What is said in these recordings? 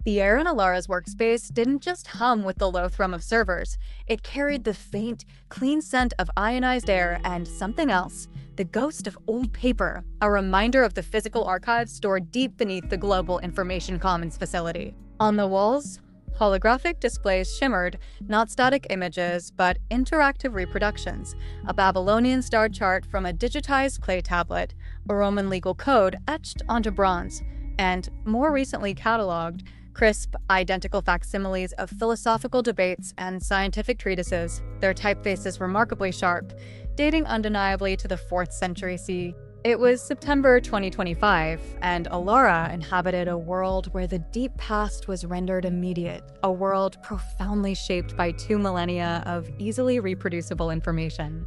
The air in Alara's workspace didn't just hum with the low thrum of servers, it carried the faint, clean scent of ionized air and something else, the ghost of old paper, a reminder of the physical archives stored deep beneath the Global Information Commons facility. On the walls, holographic displays shimmered, not static images, but interactive reproductions, a Babylonian star chart from a digitized clay tablet, a Roman legal code etched onto bronze, and, more recently cataloged, crisp, identical facsimiles of philosophical debates and scientific treatises, their typefaces remarkably sharp, dating undeniably to the 4th century CE. It was September 2025, and Alara inhabited a world where the deep past was rendered immediate, a world profoundly shaped by 2 millennia of easily reproducible information.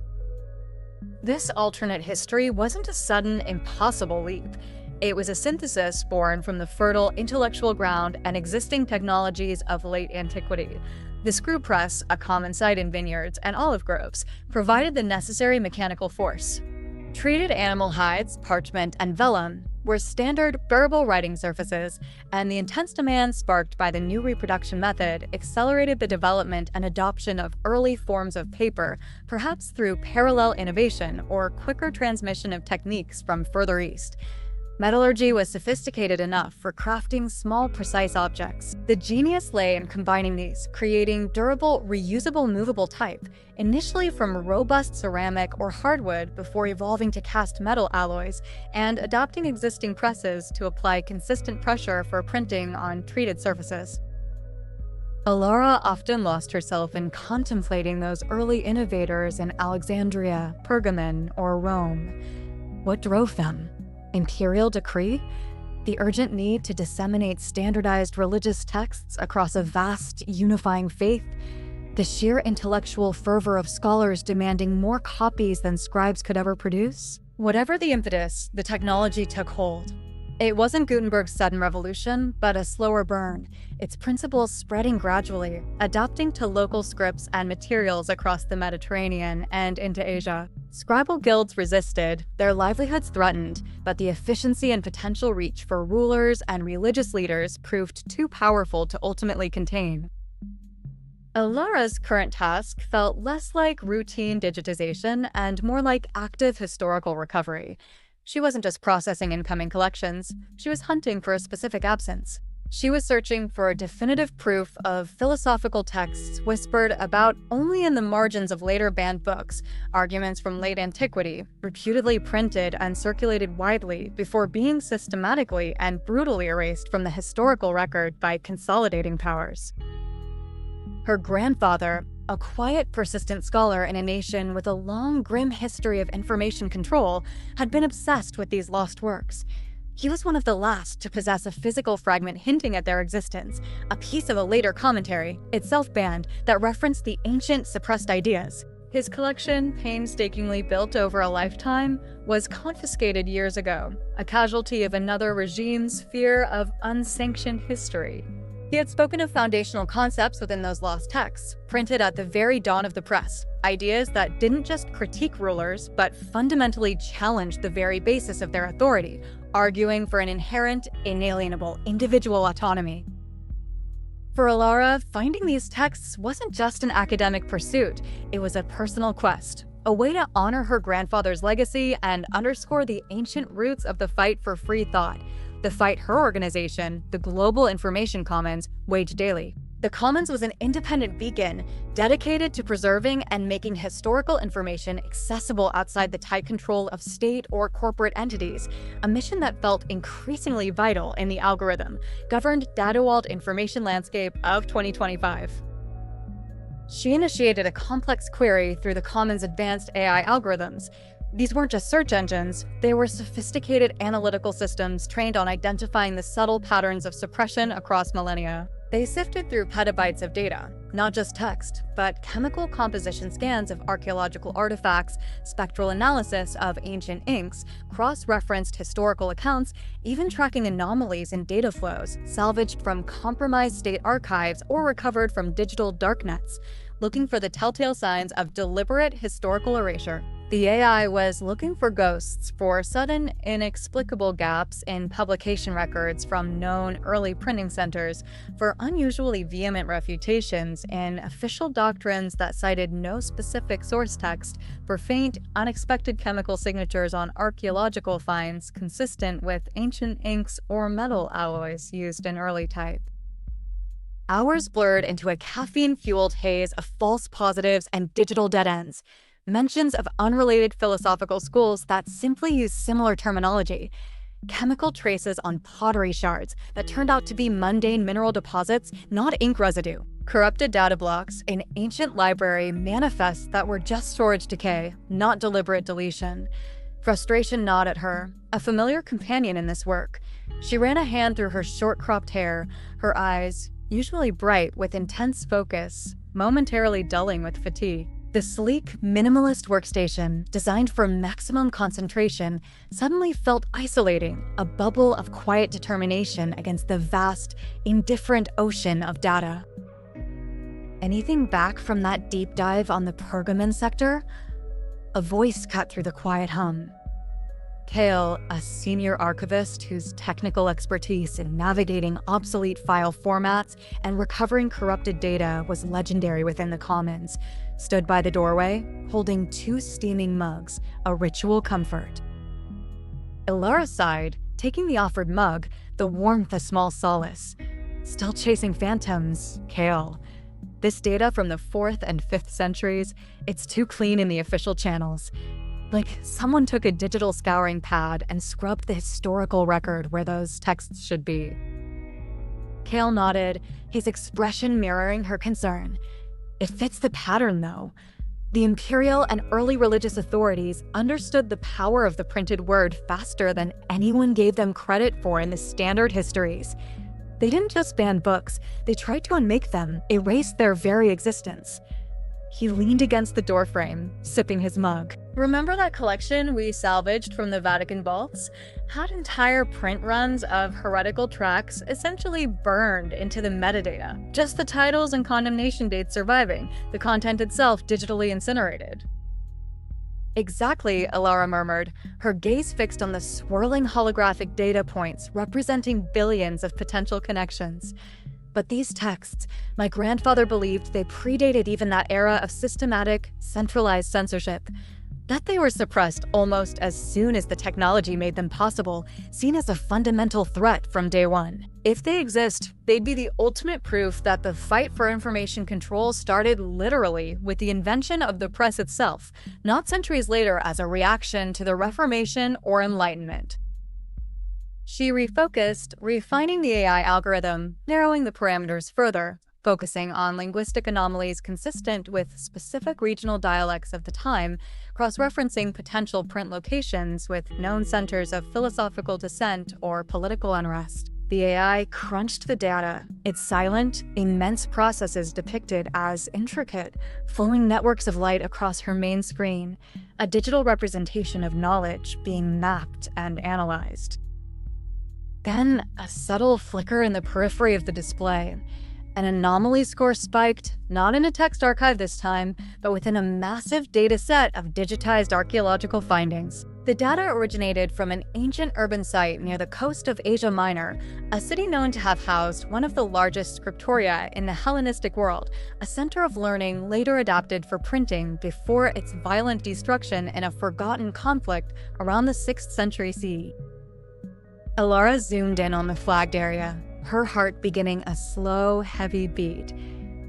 This alternate history wasn't a sudden, impossible leap. It was a synthesis born from the fertile intellectual ground and existing technologies of late antiquity. The screw press, a common sight in vineyards and olive groves, provided the necessary mechanical force. Treated animal hides, parchment, and vellum were standard, durable writing surfaces, and the intense demand sparked by the new reproduction method accelerated the development and adoption of early forms of paper, perhaps through parallel innovation or quicker transmission of techniques from further east. Metallurgy was sophisticated enough for crafting small, precise objects. The genius lay in combining these, creating durable, reusable, movable type, initially from robust ceramic or hardwood before evolving to cast metal alloys, and adapting existing presses to apply consistent pressure for printing on treated surfaces. Alara often lost herself in contemplating those early innovators in Alexandria, Pergamon, or Rome. What drove them? Imperial decree? The urgent need to disseminate standardized religious texts across a vast, unifying faith? The sheer intellectual fervor of scholars demanding more copies than scribes could ever produce? Whatever the impetus, the technology took hold. It wasn't Gutenberg's sudden revolution, but a slower burn, its principles spreading gradually, adapting to local scripts and materials across the Mediterranean and into Asia. Scribal guilds resisted, their livelihoods threatened, but the efficiency and potential reach for rulers and religious leaders proved too powerful to ultimately contain. Alara's current task felt less like routine digitization and more like active historical recovery. She wasn't just processing incoming collections, she was hunting for a specific absence. She was searching for definitive proof of philosophical texts whispered about only in the margins of later banned books, arguments from late antiquity, reputedly printed and circulated widely before being systematically and brutally erased from the historical record by consolidating powers. Her grandfather, a quiet, persistent scholar in a nation with a long, grim history of information control, had been obsessed with these lost works. He was one of the last to possess a physical fragment hinting at their existence, a piece of a later commentary, itself banned, that referenced the ancient, suppressed ideas. His collection, painstakingly built over a lifetime, was confiscated years ago, a casualty of another regime's fear of unsanctioned history. He had spoken of foundational concepts within those lost texts, printed at the very dawn of the press, ideas that didn't just critique rulers, but fundamentally challenged the very basis of their authority, arguing for an inherent, inalienable individual autonomy. For Alara, finding these texts wasn't just an academic pursuit, it was a personal quest, a way to honor her grandfather's legacy and underscore the ancient roots of the fight for free thought, the fight her organization, the Global Information Commons, waged daily. The Commons was an independent beacon dedicated to preserving and making historical information accessible outside the tight control of state or corporate entities, a mission that felt increasingly vital in the algorithm-governed data-walled information landscape of 2025. She initiated a complex query through the Commons' advanced AI algorithms. These weren't just search engines, they were sophisticated analytical systems trained on identifying the subtle patterns of suppression across millennia. They sifted through petabytes of data, not just text, but chemical composition scans of archaeological artifacts, spectral analysis of ancient inks, cross-referenced historical accounts, even tracking anomalies in data flows salvaged from compromised state archives or recovered from digital darknets, looking for the telltale signs of deliberate historical erasure. The AI was looking for ghosts for sudden, inexplicable gaps in publication records from known early printing centers, for unusually vehement refutations in official doctrines that cited no specific source text, for faint, unexpected chemical signatures on archaeological finds consistent with ancient inks or metal alloys used in early type. Hours blurred into a caffeine-fueled haze of false positives and digital dead ends. Mentions of unrelated philosophical schools that simply use similar terminology. Chemical traces on pottery shards that turned out to be mundane mineral deposits, not ink residue. Corrupted data blocks in ancient library manifests that were just storage decay, not deliberate deletion. Frustration gnawed at her, a familiar companion in this work. She ran a hand through her short-cropped hair, her eyes, usually bright with intense focus, momentarily dulling with fatigue. The sleek, minimalist workstation, designed for maximum concentration, suddenly felt isolating, a bubble of quiet determination against the vast, indifferent ocean of data. Anything back from that deep dive on the Pergamon sector? A voice cut through the quiet hum. Kale, a senior archivist whose technical expertise in navigating obsolete file formats and recovering corrupted data was legendary within the Commons, stood by the doorway, holding 2 steaming mugs, a ritual comfort. Ilara sighed, taking the offered mug, the warmth a small solace. Still chasing phantoms, Kale. This data from the 4th and 5th centuries, it's too clean in the official channels. Like someone took a digital scouring pad and scrubbed the historical record where those texts should be. Kale nodded, his expression mirroring her concern. It fits the pattern, though. The imperial and early religious authorities understood the power of the printed word faster than anyone gave them credit for in the standard histories. They didn't just ban books, they tried to unmake them, erase their very existence. He leaned against the doorframe, sipping his mug. Remember that collection we salvaged from the Vatican vaults? Had entire print runs of heretical tracts essentially burned into the metadata. Just the titles and condemnation dates surviving, the content itself digitally incinerated. Exactly, Ilara murmured, her gaze fixed on the swirling holographic data points representing billions of potential connections. But these texts, my grandfather believed they predated even that era of systematic, centralized censorship. That they were suppressed almost as soon as the technology made them possible, seen as a fundamental threat from day one. If they exist, they'd be the ultimate proof that the fight for information control started literally with the invention of the press itself, not centuries later as a reaction to the Reformation or Enlightenment. She refocused, refining the AI algorithm, narrowing the parameters further, focusing on linguistic anomalies consistent with specific regional dialects of the time, cross-referencing potential print locations with known centers of philosophical dissent or political unrest. The AI crunched the data, its silent, immense processes depicted as intricate, flowing networks of light across her main screen, a digital representation of knowledge being mapped and analyzed. Then, a subtle flicker in the periphery of the display. An anomaly score spiked, not in a text archive this time, but within a massive data set of digitized archaeological findings. The data originated from an ancient urban site near the coast of Asia Minor, a city known to have housed one of the largest scriptoria in the Hellenistic world, a center of learning later adapted for printing before its violent destruction in a forgotten conflict around the 6th century CE. Ilara zoomed in on the flagged area, her heart beginning a slow, heavy beat.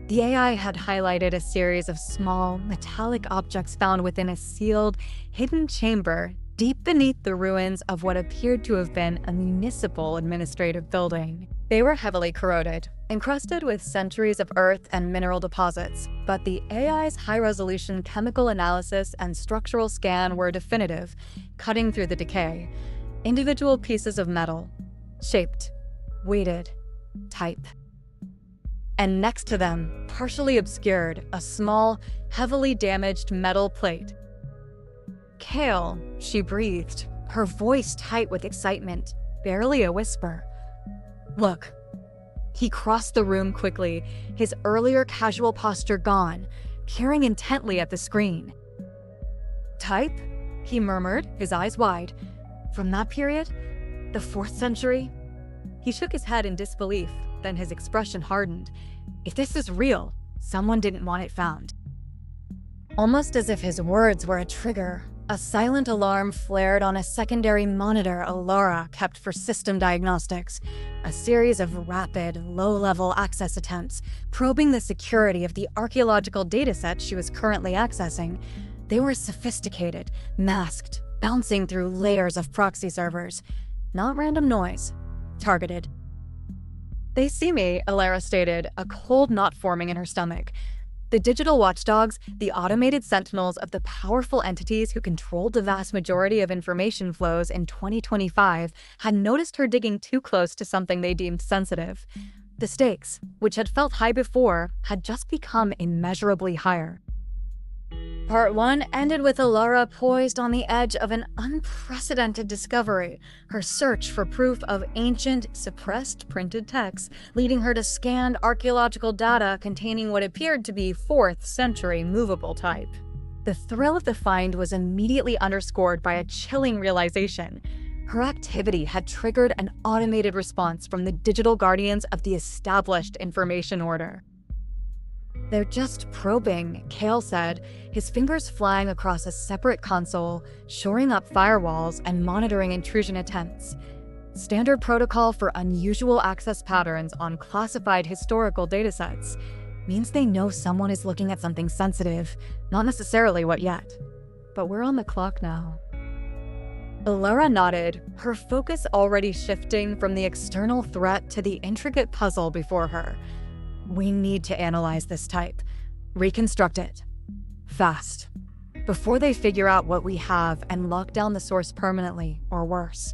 The AI had highlighted a series of small, metallic objects found within a sealed, hidden chamber deep beneath the ruins of what appeared to have been a municipal administrative building. They were heavily corroded, encrusted with centuries of earth and mineral deposits, but the AI's high-resolution chemical analysis and structural scan were definitive, cutting through the decay. Individual pieces of metal, shaped, weighted, type. And next to them, partially obscured, a small, heavily damaged metal plate. Kale, she breathed, her voice tight with excitement, barely a whisper. Look. He crossed the room quickly, his earlier casual posture gone, peering intently at the screen. Type? He murmured, his eyes wide. From that period? The 4th century? He shook his head in disbelief, then his expression hardened. If this is real, someone didn't want it found. Almost as if his words were a trigger, a silent alarm flared on a secondary monitor Alara kept for system diagnostics, a series of rapid, low-level access attempts, probing the security of the archaeological dataset she was currently accessing. They were sophisticated, masked, bouncing through layers of proxy servers. Not random noise. Targeted. They see me, Alara stated, a cold knot forming in her stomach. The digital watchdogs, the automated sentinels of the powerful entities who controlled the vast majority of information flows in 2025, had noticed her digging too close to something they deemed sensitive. The stakes, which had felt high before, had just become immeasurably higher. Part 1 ended with Alara poised on the edge of an unprecedented discovery, her search for proof of ancient, suppressed printed texts, leading her to scan archaeological data containing what appeared to be 4th century movable type. The thrill of the find was immediately underscored by a chilling realization. Her activity had triggered an automated response from the digital guardians of the established information order. They're just probing, Kale said, his fingers flying across a separate console, shoring up firewalls and monitoring intrusion attempts. Standard protocol for unusual access patterns on classified historical datasets means they know someone is looking at something sensitive, not necessarily what yet. But we're on the clock now. Alara nodded, her focus already shifting from the external threat to the intricate puzzle before her. We need to analyze this type. Reconstruct it. Fast. Before they figure out what we have and lock down the source permanently, or worse.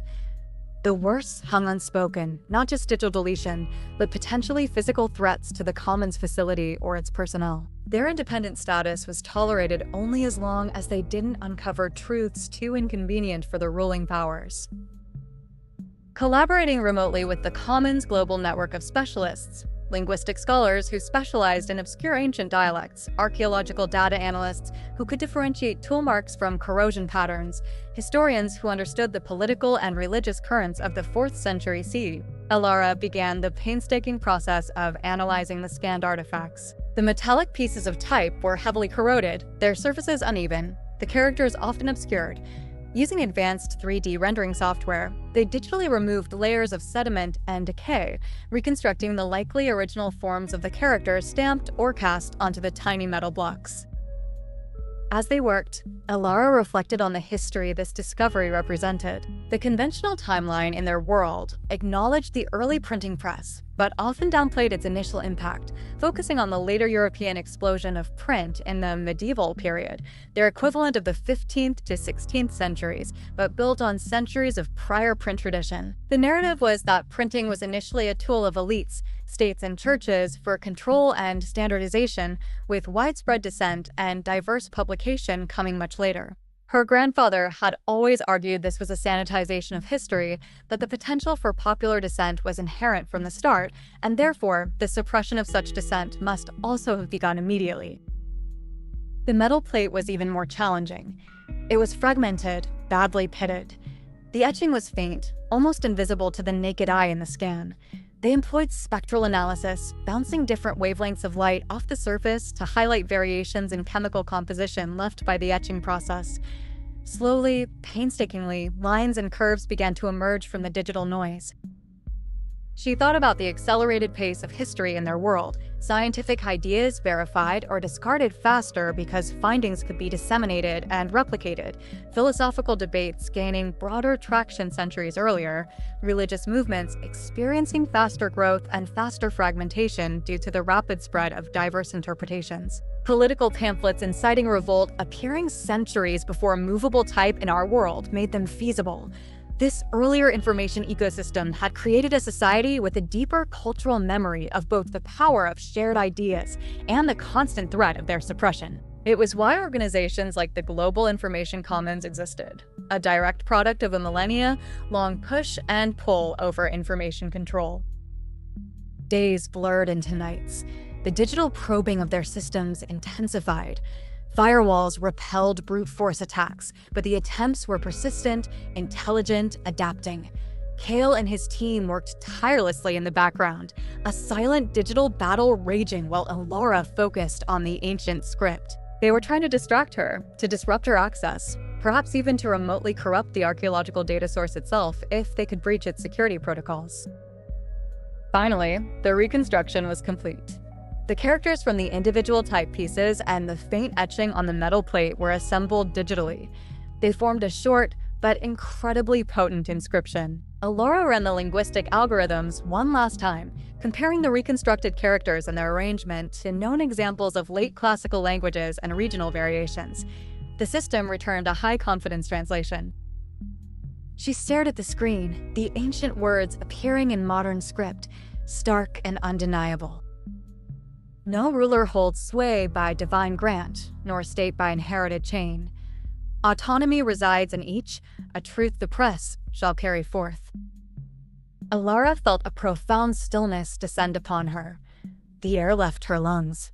The worse hung unspoken, not just digital deletion, but potentially physical threats to the Commons facility or its personnel. Their independent status was tolerated only as long as they didn't uncover truths too inconvenient for the ruling powers. Collaborating remotely with the Commons Global Network of Specialists, linguistic scholars who specialized in obscure ancient dialects, archaeological data analysts who could differentiate tool marks from corrosion patterns, historians who understood the political and religious currents of the 4th century CE, Alara began the painstaking process of analyzing the scanned artifacts. The metallic pieces of type were heavily corroded, their surfaces uneven, the characters often obscured. Using advanced 3D rendering software, they digitally removed layers of sediment and decay, reconstructing the likely original forms of the characters stamped or cast onto the tiny metal blocks. As they worked, Alara reflected on the history this discovery represented. The conventional timeline in their world acknowledged the early printing press, but often downplayed its initial impact, focusing on the later European explosion of print in the medieval period, their equivalent of the 15th to 16th centuries, but built on centuries of prior print tradition. The narrative was that printing was initially a tool of elites, states, and churches for control and standardization, with widespread dissent and diverse publication coming much later. Her grandfather had always argued this was a sanitization of history, that the potential for popular dissent was inherent from the start, and therefore the suppression of such dissent must also have begun immediately. The metal plate was even more challenging. It was fragmented, badly pitted. The etching was faint, almost invisible to the naked eye in the scan. They employed spectral analysis, bouncing different wavelengths of light off the surface to highlight variations in chemical composition left by the etching process. Slowly, painstakingly, lines and curves began to emerge from the digital noise. She thought about the accelerated pace of history in their world, scientific ideas verified or discarded faster because findings could be disseminated and replicated, philosophical debates gaining broader traction centuries earlier, religious movements experiencing faster growth and faster fragmentation due to the rapid spread of diverse interpretations. Political pamphlets inciting revolt appearing centuries before movable type in our world made them feasible. This earlier information ecosystem had created a society with a deeper cultural memory of both the power of shared ideas and the constant threat of their suppression. It was why organizations like the Global Information Commons existed, a direct product of a millennia-long push and pull over information control. Days blurred into nights. The digital probing of their systems intensified. Firewalls repelled brute force attacks, but the attempts were persistent, intelligent, adapting. Kale and his team worked tirelessly in the background, a silent digital battle raging while Alara focused on the ancient script. They were trying to distract her, to disrupt her access, perhaps even to remotely corrupt the archaeological data source itself if they could breach its security protocols. Finally, the reconstruction was complete. The characters from the individual type pieces and the faint etching on the metal plate were assembled digitally. They formed a short, but incredibly potent inscription. Alara ran the linguistic algorithms one last time, comparing the reconstructed characters and their arrangement to known examples of late classical languages and regional variations. The system returned a high-confidence translation. She stared at the screen, the ancient words appearing in modern script, stark and undeniable. No ruler holds sway by divine grant, nor state by inherited chain. Autonomy resides in each, a truth the press shall carry forth. Alara felt a profound stillness descend upon her. The air left her lungs.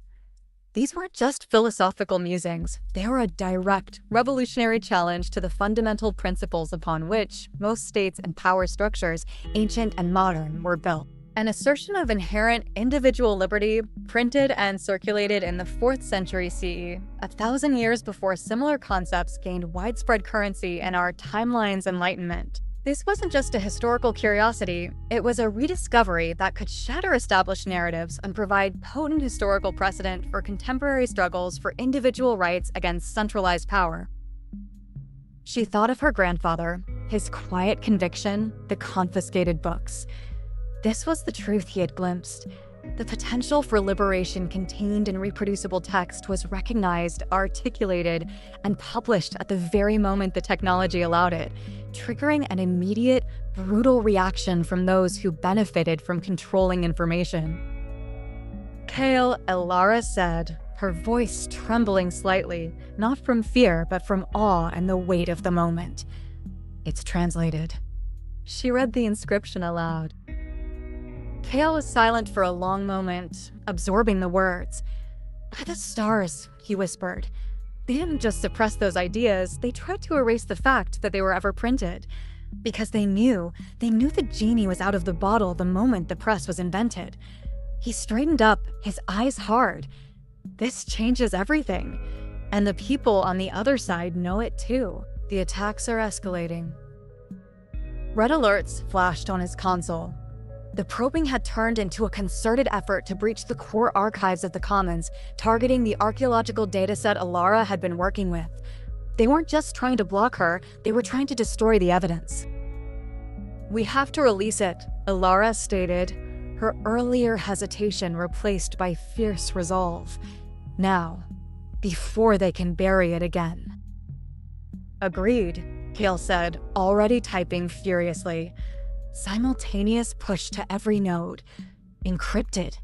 These weren't just philosophical musings, they were a direct, revolutionary challenge to the fundamental principles upon which most states and power structures, ancient and modern, were built. An assertion of inherent individual liberty, printed and circulated in the 4th century CE, 1,000 years before similar concepts gained widespread currency in our timeline's enlightenment. This wasn't just a historical curiosity, it was a rediscovery that could shatter established narratives and provide potent historical precedent for contemporary struggles for individual rights against centralized power. She thought of her grandfather, his quiet conviction, the confiscated books. This was the truth he had glimpsed. The potential for liberation contained in reproducible text was recognized, articulated, and published at the very moment the technology allowed it, triggering an immediate, brutal reaction from those who benefited from controlling information. Kale, Alara said, her voice trembling slightly, not from fear, but from awe and the weight of the moment. It's translated. She read the inscription aloud. Kale was silent for a long moment, absorbing the words. By the stars, he whispered. They didn't just suppress those ideas, they tried to erase the fact that they were ever printed. Because they knew the genie was out of the bottle the moment the press was invented. He straightened up, his eyes hard. This changes everything. And the people on the other side know it too. The attacks are escalating. Red alerts flashed on his console. The probing had turned into a concerted effort to breach the core archives of the Commons, targeting the archaeological dataset Alara had been working with. They weren't just trying to block her, they were trying to destroy the evidence. We have to release it, Alara stated, her earlier hesitation replaced by fierce resolve. Now, before they can bury it again. Agreed, Kale said, already typing furiously. Simultaneous push to every node. Encrypted.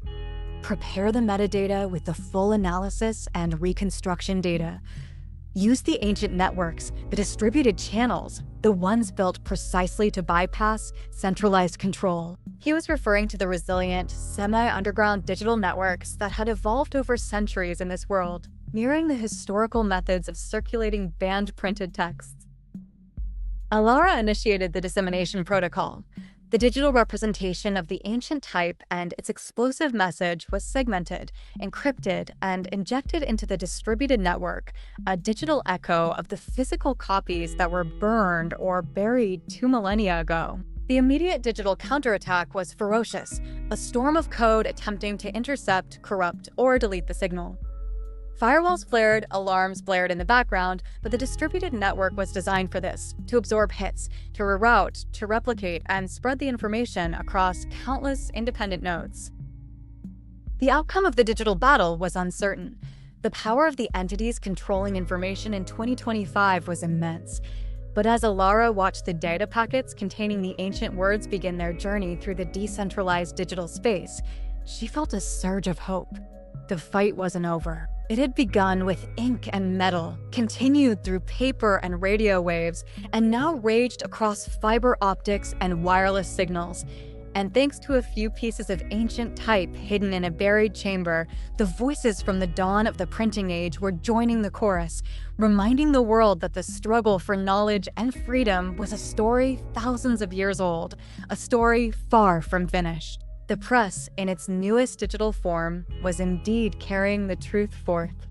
Prepare the metadata with the full analysis and reconstruction data. Use the ancient networks, the distributed channels, the ones built precisely to bypass centralized control. He was referring to the resilient, semi-underground digital networks that had evolved over centuries in this world, mirroring the historical methods of circulating band-printed texts. Alara initiated the dissemination protocol. The digital representation of the ancient type and its explosive message was segmented, encrypted, and injected into the distributed network, a digital echo of the physical copies that were burned or buried 2 millennia ago. The immediate digital counterattack was ferocious, a storm of code attempting to intercept, corrupt, or delete the signal. Firewalls flared, alarms blared in the background, but the distributed network was designed for this, to absorb hits, to reroute, to replicate, and spread the information across countless independent nodes. The outcome of the digital battle was uncertain. The power of the entities controlling information in 2025 was immense. But as Alara watched the data packets containing the ancient words begin their journey through the decentralized digital space, she felt a surge of hope. The fight wasn't over. It had begun with ink and metal, continued through paper and radio waves, and now raged across fiber optics and wireless signals. And thanks to a few pieces of ancient type hidden in a buried chamber, the voices from the dawn of the printing age were joining the chorus, reminding the world that the struggle for knowledge and freedom was a story thousands of years old, a story far from finished. The press, in its newest digital form, was indeed carrying the truth forth.